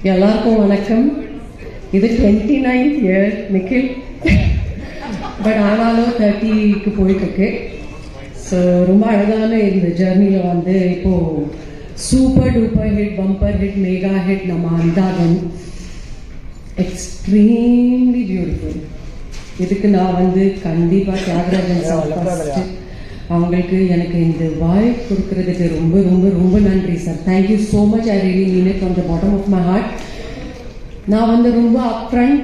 எல்லாருக்கும் வணக்கம். இது 29th இயர் நிக்கில், பட் ஆனாலும் 30க்கு போயிட்டுருக்கு. ஸோ ரொம்ப அழகான இந்த ஜேர்னியில் வந்து இப்போது super duper hit, bumper hit, mega hit நம்ம அந்தாகன், எக்ஸ்ட்ரீம்லி பியூட்டிஃபுல். இதுக்கு நான் வந்து கண்டிப்பாக தியாகராஜன் சார் ஃபஸ்ட்டு அவங்களுக்கு எனக்கு இந்த வாய்ப்பு கொடுக்கறதுக்கு ரொம்ப ரொம்ப ரொம்ப நன்றி sir. Thank you so much. I really mean it from the bottom of my heart. நான் வந்து ரொம்ப அப்ஃப்ரண்ட்,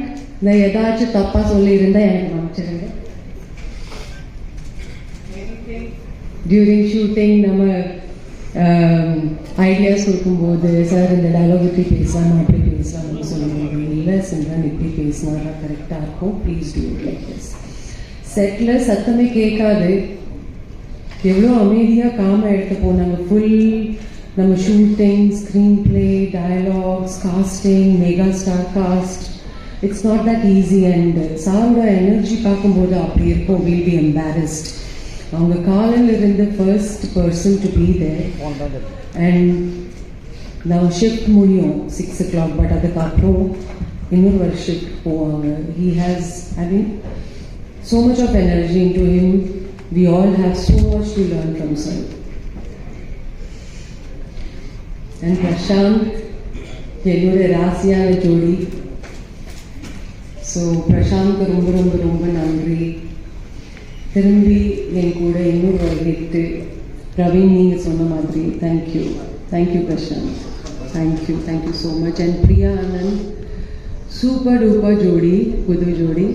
நான் ஏதாச்சும் தப்பாக சொல்லியிருந்தால் எனக்கு மன்னிச்சிடுங்க. டியூரிங் ஷூட்டிங் நம்ம ஐடியாஸ் கொடுக்கும்போது சார் இந்த டயலாக் இப்படி பேசலாம், அப்படி பேசலாம்னு சொல்லுவாங்க. இல்லை சிம்ரன் இப்படி பேசினா கரெக்டாக இருக்கும், please do it like this. செட்டில் சத்தமே கேட்காது, எவ்வளோ அமைதியாக காமாக எடுத்து போனாங்க. ஃபுல் நம்ம shooting, screen play, dialogues, casting, mega star cast, it's not that easy. And சாரோட எனர்ஜி பார்க்கும்போது அப்படி இருக்கும், வில் பி எம்பாரஸ்ட். அவங்க காலையில் இருந்து first person to be there. And நம்ம ஷிஃப்ட் முடியும் 6 o'clock, பட் அதுக்கப்புறம் இன்னொரு ஒரு ஷிஃப்ட் போவாங்க. He has I mean so much of energy into him. We all have so much to learn from sir. And Prashant, என்னோட ராசியான ஜோடி. So Prashanth ரொம்ப ரொம்ப ரொம்ப நன்றி. திரும்பி என் கூட இன்னொரு ஒரு ஹிட்டு பிரவீன் நீங்கள் சொன்ன மாதிரி thank you. Thank you Prashanth, thank you so much. And Priya Anand, super duper ஜோடி, புது ஜோடி.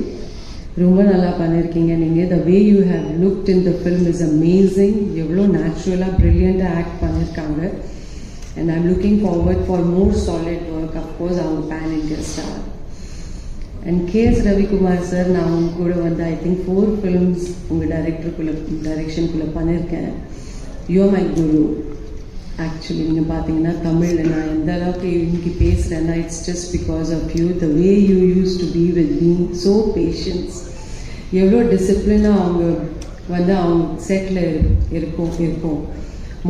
ரொம்ப நல்லா பண்ணியிருக்கீங்க நீங்கள். The way you have looked in the film is amazing. எவ்வளோ நேச்சுரலாக ப்ரில்லியண்ட்டாக ஆக்ட் பண்ணியிருக்காங்க. And I'm looking forward for more solid work. Of course அவங்க pan India star. And KS Ravikumar sir, நான் அவங்க கூட வந்து ஐ திங்க் 4 ஃபிலிம்ஸ் உங்கள் டைரக்ஷனுக்குள்ளே பண்ணியிருக்கேன். You are my guru. Actually நீங்கள் பார்த்தீங்கன்னா தமிழில் நான் எந்த அளவுக்கு இன்னைக்கு பேசுகிறேன்னா it's just because of you. The way you use to be with me, so patience. எவ்வளோ டிசிப்ளினாக அவங்க வந்து அவங்க செட்டில் இருக்கும்.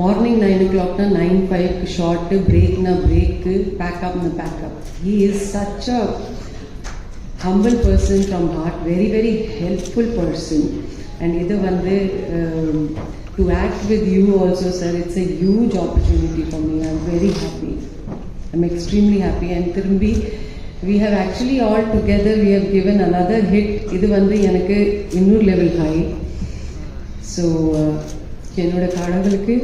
மார்னிங் 9 o'clock 9:05 ஷார்ட்டு, பிரேக்னா பிரேக்கு, பேக்கப்னா pack up. He is such a humble person from heart, very very helpful person. And இது வந்து to act with you also sir, it's a huge opportunity for me. I'm very happy, I'm extremely happy. And திரும்பி we have actually all together we have given another hit. இது வந்து எனக்கு இன்னொரு level high. So என்னோட கடவுளுக்கு,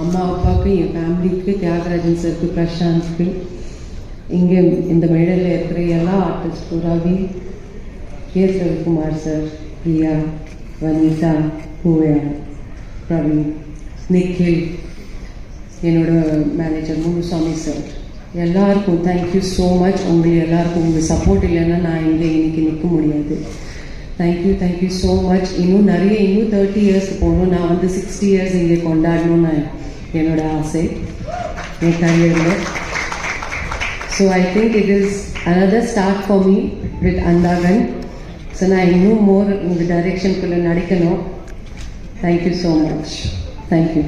அம்மா அப்பாவுக்கு, என் ஃபேமிலிக்கு, தியாகராஜன் சருக்கு, பிரசாந்த்க்கு, இங்கே இந்த மேடையில் இருக்கிற எல்லா ஆர்டிஸ்ட்க்கும், ரவி, கேஎஸ் ரவிக்குமார் சார், பிரியா, வனிதா, பூயா, பிரவீன், நிக்கில், என்னோட மேனேஜர் முனுசாமி சார், எல்லாருக்கும் தேங்க்யூ ஸோ மச். உங்களுக்கு எல்லாருக்கும் உங்கள் சப்போர்ட் இல்லைன்னா நான் இங்கே இன்னைக்கு நிற்க முடியாது. Thank you so much. இன்னும் 30 years போகணும். நான் வந்து 60 years இங்கே கொண்டாடணும்னு என்னோட ஆசை என் கரியரில். So I think it is another start for me with Andhagan. So நான் இன்னும் மோர் உங்கள் டைரெக்ஷனுக்குள்ளே நடிக்கணும். Thank you so much. Thank you.